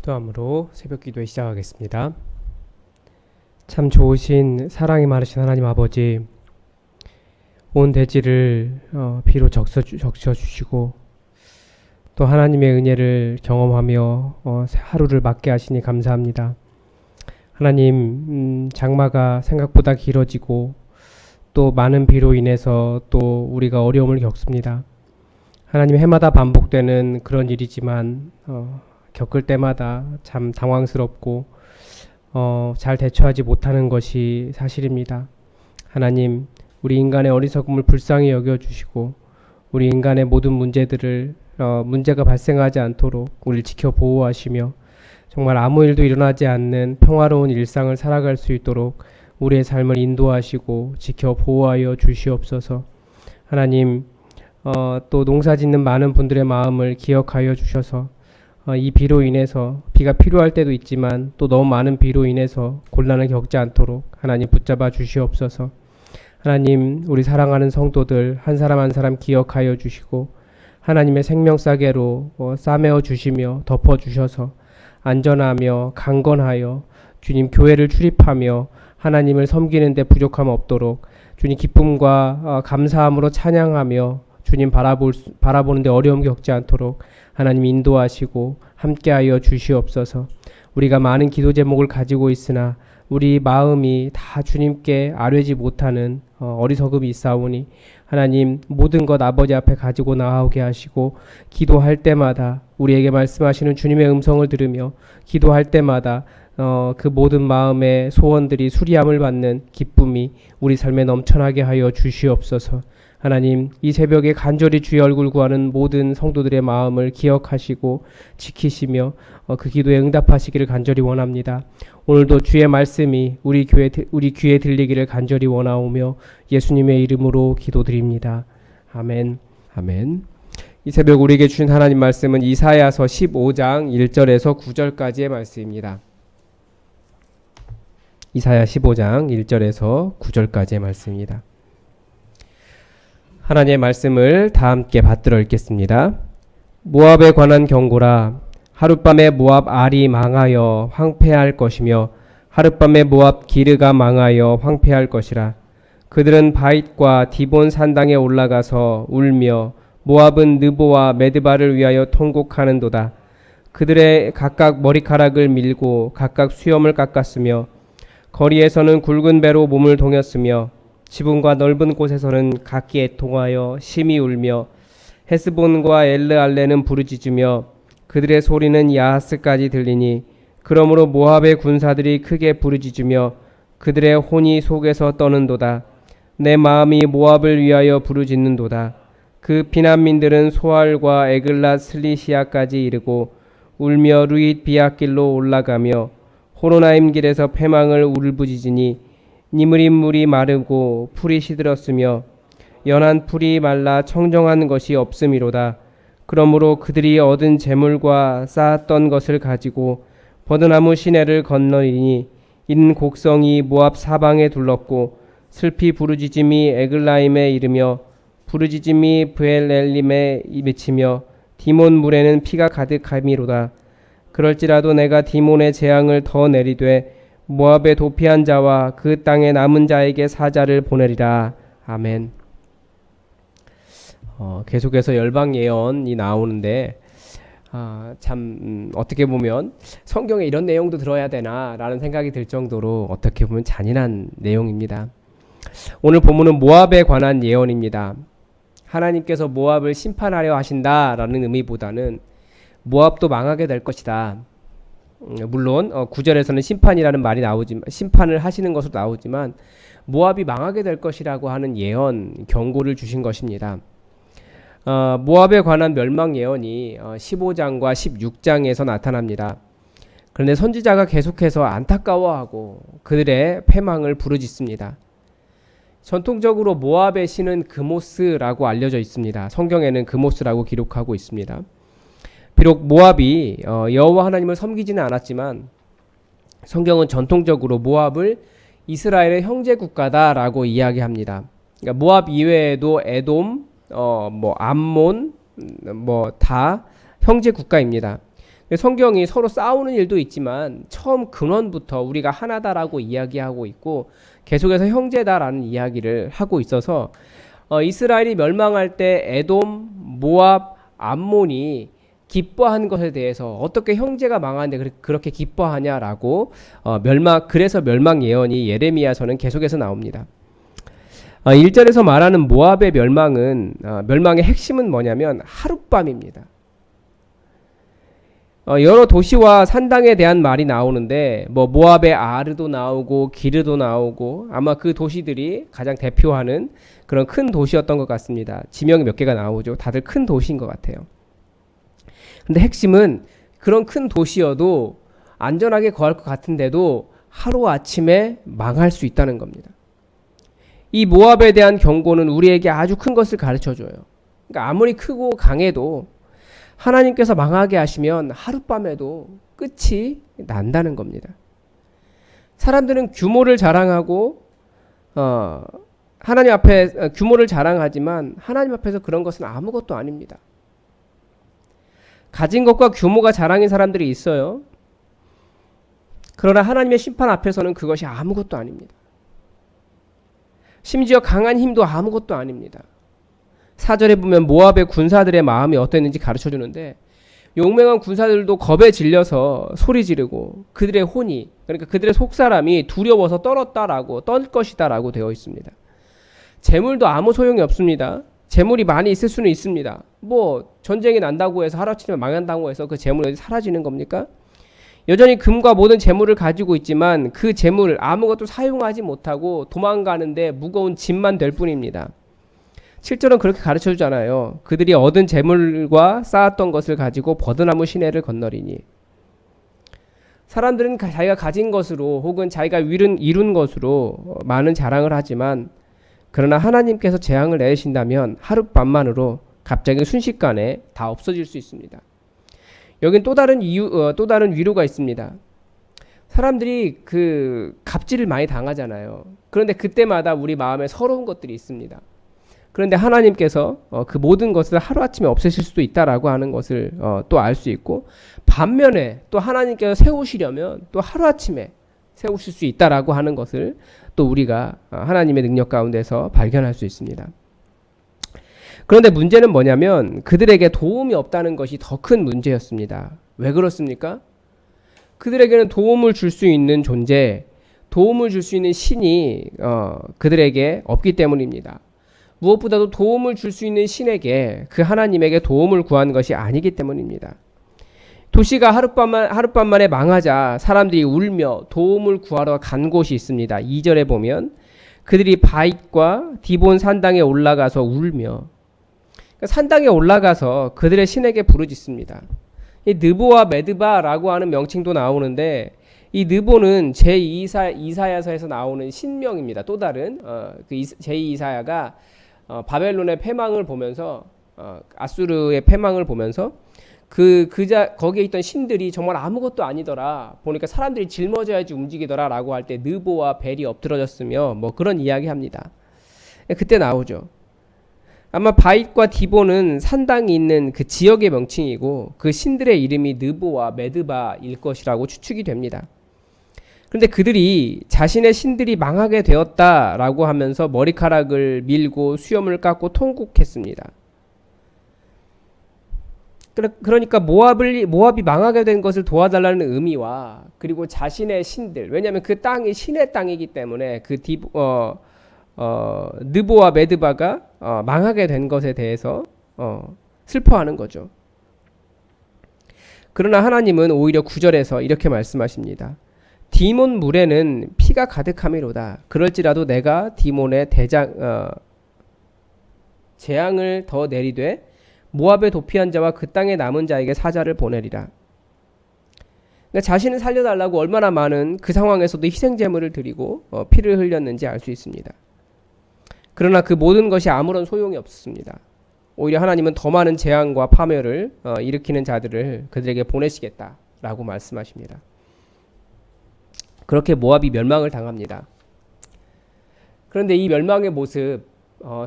기도함으로 새벽 기도에 시작하겠습니다. 참 좋으신 사랑이 많으신 하나님 아버지, 온 대지를 비로 적셔주시고 또 하나님의 은혜를 경험하며 하루를 맞게 하시니 감사합니다. 하나님, 장마가 생각보다 길어지고 또 많은 비로 인해서 또 우리가 어려움을 겪습니다. 하나님, 해마다 반복되는 그런 일이지만 겪을 때마다 참 당황스럽고 잘 대처하지 못하는 것이 사실입니다. 하나님, 우리 인간의 어리석음을 불쌍히 여겨주시고 우리 인간의 모든 문제들을 문제가 발생하지 않도록 우리를 지켜 보호하시며 정말 아무 일도 일어나지 않는 평화로운 일상을 살아갈 수 있도록 우리의 삶을 인도하시고 지켜 보호하여 주시옵소서. 하나님, 또 농사짓는 많은 분들의 마음을 기억하여 주셔서 이 비로 인해서 비가 필요할 때도 있지만 또 너무 많은 비로 인해서 곤란을 겪지 않도록 하나님 붙잡아 주시옵소서. 하나님, 우리 사랑하는 성도들 한 사람 한 사람 기억하여 주시고 하나님의 생명싸개로 싸매어 주시며 덮어 주셔서 안전하며 강건하여 주님 교회를 출입하며 하나님을 섬기는 데 부족함 없도록 주님 기쁨과 감사함으로 찬양하며 주님 바라보는 데 어려움 겪지 않도록 하나님 인도하시고 함께하여 주시옵소서. 우리가 많은 기도 제목을 가지고 있으나 우리 마음이 다 주님께 아뢰지 못하는 어리석음이 있사오니 하나님, 모든 것 아버지 앞에 가지고 나오게 하시고 기도할 때마다 우리에게 말씀하시는 주님의 음성을 들으며 기도할 때마다 그 모든 마음의 소원들이 수리함을 받는 기쁨이 우리 삶에 넘쳐나게 하여 주시옵소서. 하나님, 이 새벽에 간절히 주의 얼굴 구하는 모든 성도들의 마음을 기억하시고 지키시며 그 기도에 응답하시기를 간절히 원합니다. 오늘도 주의 말씀이 우리 귀에 들리기를 간절히 원하오며 예수님의 이름으로 기도드립니다. 아멘. 아멘. 이 새벽 우리에게 주신 하나님 말씀은 이사야서 15장 1절에서 9절까지의 말씀입니다. 이사야 15장 1절에서 9절까지의 말씀입니다. 하나님의 말씀을 다 함께 받들어 읽겠습니다. 모압에 관한 경고라. 하룻밤에 모압 알이 망하여 황폐할 것이며 하룻밤에 모압 기르가 망하여 황폐할 것이라. 그들은 바잇과 디본 산당에 올라가서 울며 모압은 느보와 메드바를 위하여 통곡하는도다. 그들의 각각 머리카락을 밀고 각각 수염을 깎았으며 거리에서는 굵은 배로 몸을 동였으며 지붕과 넓은 곳에서는 각기 애통하여 심히 울며 헤스본과 엘르알레는 부르짖으며 그들의 소리는 야하스까지 들리니 그러므로 모압의 군사들이 크게 부르짖으며 그들의 혼이 속에서 떠는도다. 내 마음이 모압을 위하여 부르짖는도다. 그 피난민들은 소알과 에글랏 슬리시아까지 이르고 울며 루잇 비앗길로 올라가며 호로나임 길에서 패망을 울부짖으니 니므린 물이 마르고 풀이 시들었으며 연한 풀이 말라 청정한 것이 없음이로다. 그러므로 그들이 얻은 재물과 쌓았던 것을 가지고 버드나무 시내를 건너리니 이는 곡성이 모압 사방에 둘렀고 슬피 부르짖음이 에글라임에 이르며 부르짖음이 브엘엘림에 미치며 디몬 물에는 피가 가득함이로다. 그럴지라도 내가 디몬의 재앙을 더 내리되 모압의 도피한 자와 그 땅에 남은 자에게 사자를 보내리라. 아멘. 계속해서 열방 예언이 나오는데 어떻게 보면 성경에 이런 내용도 들어야 되나 라는 생각이 들 정도로 어떻게 보면 잔인한 내용입니다. 오늘 본문은 모압에 관한 예언입니다. 하나님께서 모압을 심판하려 하신다라는 의미보다는 모압도 망하게 될 것이다. 물론 9절에서는 심판이라는 말이 나오지만 심판을 하시는 것으로 나오지만 모압이 망하게 될 것이라고 하는 예언, 경고를 주신 것입니다. 모압에 관한 멸망 예언이 15장과 16장에서 나타납니다. 그런데 선지자가 계속해서 안타까워하고 그들의 패망을 부르짖습니다. 전통적으로 모압의 신은 그모스라고 알려져 있습니다. 성경에는 그모스라고 기록하고 있습니다. 비록 모압이 여호와 하나님을 섬기지는 않았지만 성경은 전통적으로 모압을 이스라엘의 형제 국가다라고 이야기합니다. 그러니까 모압 이외에도 에돔, 암몬, 다 형제 국가입니다. 성경이 서로 싸우는 일도 있지만 처음 근원부터 우리가 하나다라고 이야기하고 있고 계속해서 형제다라는 이야기를 하고 있어서 이스라엘이 멸망할 때 에돔, 모압, 암몬이 기뻐한 것에 대해서 어떻게 형제가 망하는데 그렇게 기뻐하냐라고 그래서 멸망 예언이 예레미야서는 계속해서 나옵니다. 1절에서 말하는 모압의 멸망의 핵심은 뭐냐면 하룻밤입니다. 여러 도시와 산당에 대한 말이 나오는데 모압의 아르도 나오고 기르도 나오고 아마 그 도시들이 가장 대표하는 그런 큰 도시였던 것 같습니다. 지명이 몇 개가 나오죠. 다들 큰 도시인 것 같아요. 근데 핵심은 그런 큰 도시여도 안전하게 거할 것 같은데도 하루아침에 망할 수 있다는 겁니다. 이 모압에 대한 경고는 우리에게 아주 큰 것을 가르쳐줘요. 그러니까 아무리 크고 강해도 하나님께서 망하게 하시면 하룻밤에도 끝이 난다는 겁니다. 사람들은 규모를 자랑하고 하나님 앞에 규모를 자랑하지만 하나님 앞에서 그런 것은 아무것도 아닙니다. 가진 것과 규모가 자랑인 사람들이 있어요. 그러나 하나님의 심판 앞에서는 그것이 아무것도 아닙니다. 심지어 강한 힘도 아무것도 아닙니다. 4절에 보면 모압의 군사들의 마음이 어땠는지 가르쳐주는데 용맹한 군사들도 겁에 질려서 소리 지르고 그들의 혼이 그러니까 그들의 속사람이 두려워서 떨 것이다 라고 되어 있습니다. 재물도 아무 소용이 없습니다. 재물이 많이 있을 수는 있습니다. 전쟁이 난다고 해서 하루아침에 망한다고 해서 그 재물이 사라지는 겁니까? 여전히 금과 모든 재물을 가지고 있지만 그 재물을 아무것도 사용하지 못하고 도망가는데 무거운 짐만 될 뿐입니다. 7절은 그렇게 가르쳐주잖아요. 그들이 얻은 재물과 쌓았던 것을 가지고 버드나무 시내를 건너리니. 사람들은 자기가 가진 것으로 혹은 자기가 이룬 것으로 많은 자랑을 하지만 그러나 하나님께서 재앙을 내리신다면 하룻밤만으로 갑자기 순식간에 다 없어질 수 있습니다. 여긴 또 다른 위로가 있습니다. 사람들이 그 갑질을 많이 당하잖아요. 그런데 그때마다 우리 마음에 서러운 것들이 있습니다. 그런데 하나님께서 그 모든 것을 하루아침에 없애실 수도 있다라고 하는 것을 또 알 수 있고 반면에 또 하나님께서 세우시려면 또 하루아침에 세우실 수 있다라고 하는 것을 또 우리가 하나님의 능력 가운데서 발견할 수 있습니다. 그런데 문제는 뭐냐면 그들에게 도움이 없다는 것이 더 큰 문제였습니다. 왜 그렇습니까? 그들에게는 도움을 줄 수 있는 존재, 도움을 줄 수 있는 신이 그들에게 없기 때문입니다. 무엇보다도 도움을 줄 수 있는 신에게 그 하나님에게 도움을 구한 것이 아니기 때문입니다. 도시가 하룻밤 만에 망하자 사람들이 울며 도움을 구하러 간 곳이 있습니다. 2절에 보면 그들이 바잇과 디본 산당에 올라가서 울며 산당에 올라가서 그들의 신에게 부르짖습니다. 이 느보와 메드바라고 하는 명칭도 나오는데 이 느보는 제2이사야서에서 나오는 신명입니다. 또 다른 제2이사야가 바벨론의 패망을 보면서 아수르의 패망을 보면서 거기에 있던 신들이 정말 아무것도 아니더라. 보니까 사람들이 짊어져야지 움직이더라 라고 할 때 느보와 벨이 엎드러졌으며 그런 이야기 합니다. 그때 나오죠. 아마 바잇과 디본은 산당이 있는 그 지역의 명칭이고 그 신들의 이름이 느보와 메드바일 것이라고 추측이 됩니다. 그런데 그들이 자신의 신들이 망하게 되었다라고 하면서 머리카락을 밀고 수염을 깎고 통곡했습니다. 그러니까 모압이 망하게 된 것을 도와달라는 의미와 그리고 자신의 신들, 왜냐하면 그 땅이 신의 땅이기 때문에 느보와 메드바가 망하게 된 것에 대해서 슬퍼하는 거죠. 그러나 하나님은 오히려 9절에서 이렇게 말씀하십니다. 디몬 물에는 피가 가득함이로다. 그럴지라도 내가 디몬의 재앙을 더 내리되 모압에 도피한 자와 그 땅에 남은 자에게 사자를 보내리라. 그러니까 자신을 살려달라고 얼마나 많은 그 상황에서도 희생제물을 드리고 피를 흘렸는지 알 수 있습니다. 그러나 그 모든 것이 아무런 소용이 없었습니다. 오히려 하나님은 더 많은 재앙과 파멸을 일으키는 자들을 그들에게 보내시겠다라고 말씀하십니다. 그렇게 모압이 멸망을 당합니다. 그런데 이 멸망의 모습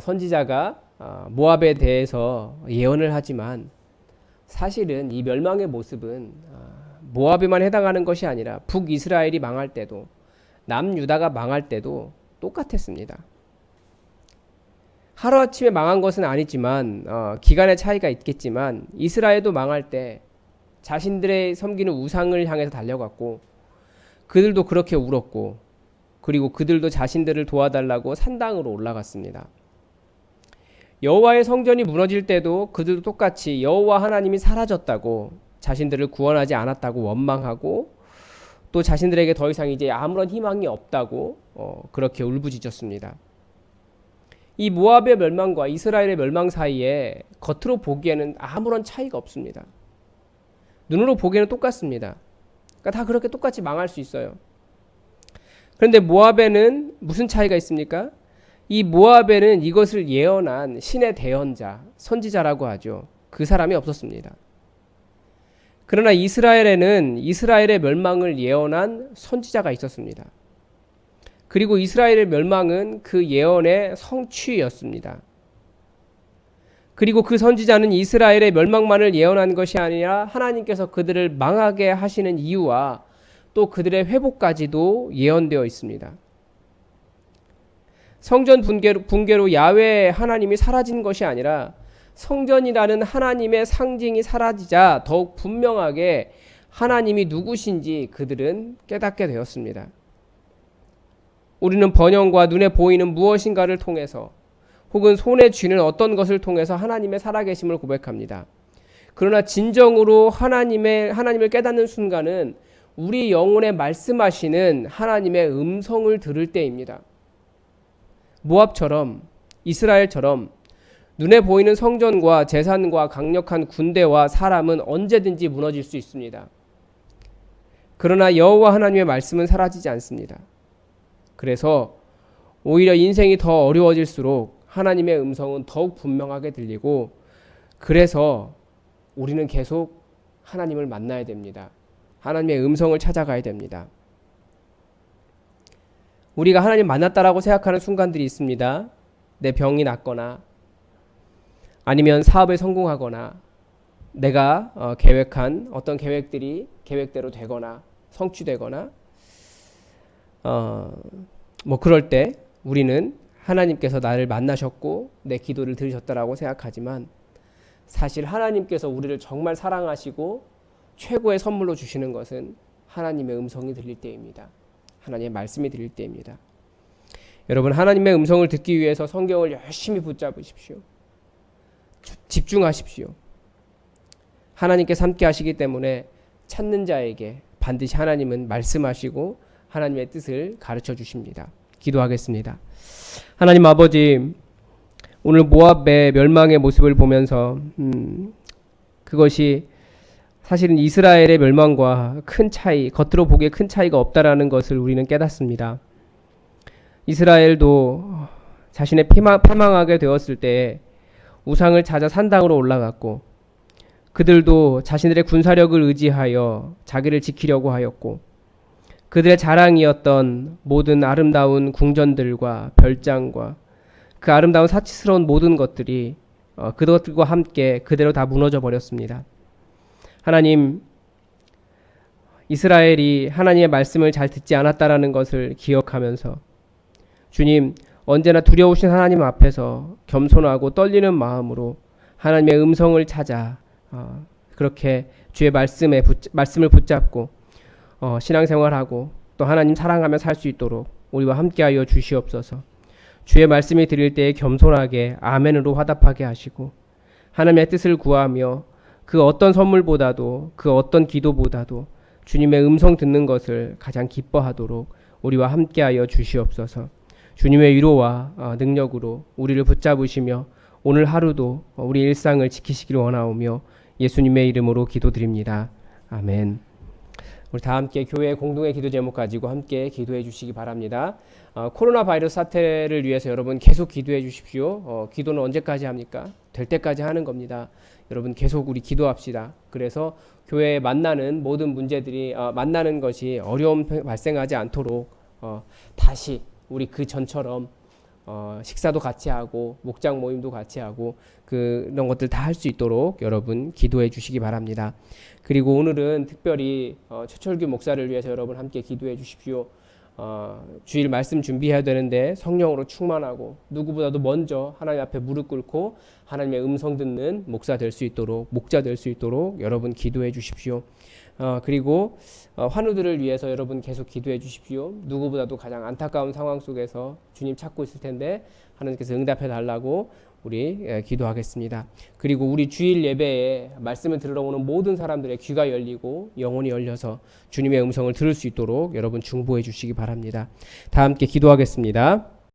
선지자가 모압에 대해서 예언을 하지만 사실은 이 멸망의 모습은 모압에만 해당하는 것이 아니라 북이스라엘이 망할 때도 남유다가 망할 때도 똑같았습니다. 하루아침에 망한 것은 아니지만 기간의 차이가 있겠지만 이스라엘도 망할 때 자신들의 섬기는 우상을 향해서 달려갔고 그들도 그렇게 울었고 그리고 그들도 자신들을 도와달라고 산당으로 올라갔습니다. 여호와의 성전이 무너질 때도 그들도 똑같이 여호와 하나님이 사라졌다고 자신들을 구원하지 않았다고 원망하고 또 자신들에게 더 이상 이제 아무런 희망이 없다고 그렇게 울부짖었습니다. 이 모압의 멸망과 이스라엘의 멸망 사이에 겉으로 보기에는 아무런 차이가 없습니다. 눈으로 보기에는 똑같습니다. 그러니까 다 그렇게 똑같이 망할 수 있어요. 그런데 모압에는 무슨 차이가 있습니까? 이 모압에는 이것을 예언한 신의 대언자, 선지자라고 하죠. 그 사람이 없었습니다. 그러나 이스라엘에는 이스라엘의 멸망을 예언한 선지자가 있었습니다. 그리고 이스라엘의 멸망은 그 예언의 성취였습니다. 그리고 그 선지자는 이스라엘의 멸망만을 예언한 것이 아니라 하나님께서 그들을 망하게 하시는 이유와 또 그들의 회복까지도 예언되어 있습니다. 성전 붕괴로 야훼 하나님이 사라진 것이 아니라 성전이라는 하나님의 상징이 사라지자 더욱 분명하게 하나님이 누구신지 그들은 깨닫게 되었습니다. 우리는 번영과 눈에 보이는 무엇인가를 통해서 혹은 손에 쥐는 어떤 것을 통해서 하나님의 살아계심을 고백합니다. 그러나 진정으로 하나님을 깨닫는 순간은 우리 영혼에 말씀하시는 하나님의 음성을 들을 때입니다. 모압처럼 이스라엘처럼 눈에 보이는 성전과 재산과 강력한 군대와 사람은 언제든지 무너질 수 있습니다. 그러나 여호와 하나님의 말씀은 사라지지 않습니다. 그래서 오히려 인생이 더 어려워질수록 하나님의 음성은 더욱 분명하게 들리고 그래서 우리는 계속 하나님을 만나야 됩니다. 하나님의 음성을 찾아가야 됩니다. 우리가 하나님 만났다라고 생각하는 순간들이 있습니다. 내 병이 낫거나 아니면 사업에 성공하거나 내가 계획한 어떤 계획들이 계획대로 되거나 성취되거나 그럴 때 우리는 하나님께서 나를 만나셨고 내 기도를 들으셨다라고 생각하지만 사실 하나님께서 우리를 정말 사랑하시고 최고의 선물로 주시는 것은 하나님의 음성이 들릴 때입니다. 하나님의 말씀이 들릴 때입니다. 여러분 하나님의 음성을 듣기 위해서 성경을 열심히 붙잡으십시오. 집중하십시오. 하나님께서 함께 하시기 때문에 찾는 자에게 반드시 하나님은 말씀하시고 하나님의 뜻을 가르쳐 주십니다. 기도하겠습니다. 하나님 아버지, 오늘 모압의 멸망의 모습을 보면서 그것이 사실은 이스라엘의 멸망과 큰 차이, 겉으로 보기에 큰 차이가 없다라는 것을 우리는 깨닫습니다. 이스라엘도 자신의 패망하게 되었을 때 우상을 찾아 산당으로 올라갔고 그들도 자신들의 군사력을 의지하여 자기를 지키려고 하였고 그들의 자랑이었던 모든 아름다운 궁전들과 별장과 그 아름다운 사치스러운 모든 것들이 그것들과 함께 그대로 다 무너져 버렸습니다. 하나님, 이스라엘이 하나님의 말씀을 잘 듣지 않았다라는 것을 기억하면서 주님, 언제나 두려우신 하나님 앞에서 겸손하고 떨리는 마음으로 하나님의 음성을 찾아 그렇게 주의 말씀을 붙잡고 신앙생활하고 또 하나님 사랑하며 살 수 있도록 우리와 함께하여 주시옵소서. 주의 말씀이 들릴 때에 겸손하게 아멘으로 화답하게 하시고 하나님의 뜻을 구하며 그 어떤 선물보다도 그 어떤 기도보다도 주님의 음성 듣는 것을 가장 기뻐하도록 우리와 함께하여 주시옵소서. 주님의 위로와 능력으로 우리를 붙잡으시며 오늘 하루도 우리 일상을 지키시기를 원하오며 예수님의 이름으로 기도드립니다. 아멘. 우리 다 함께 교회 공동의 기도 제목 가지고 함께 기도해 주시기 바랍니다. 코로나 바이러스 사태를 위해서 여러분 계속 기도해 주십시오. 기도는 언제까지 합니까? 될 때까지 하는 겁니다. 여러분 계속 우리 기도합시다. 그래서 교회에 만나는 모든 문제들이 만나는 것이 어려움 발생하지 않도록 다시 우리 그 전처럼 식사도 같이 하고 목장 모임도 같이 하고 그런 것들 다 할 수 있도록 여러분 기도해 주시기 바랍니다. 그리고 오늘은 특별히 최철규 목사를 위해서 여러분 함께 기도해 주십시오. 주일 말씀 준비해야 되는데 성령으로 충만하고 누구보다도 먼저 하나님 앞에 무릎 꿇고 하나님의 음성 듣는 목사 될 수 있도록, 목자 될 수 있도록 여러분 기도해 주십시오. 그리고 환우들을 위해서 여러분 계속 기도해 주십시오. 누구보다도 가장 안타까운 상황 속에서 주님 찾고 있을 텐데 하나님께서 응답해 달라고 우리 기도하겠습니다. 그리고 우리 주일 예배에 말씀을 들으러 오는 모든 사람들의 귀가 열리고 영혼이 열려서 주님의 음성을 들을 수 있도록 여러분 중보해 주시기 바랍니다. 다 함께 기도하겠습니다.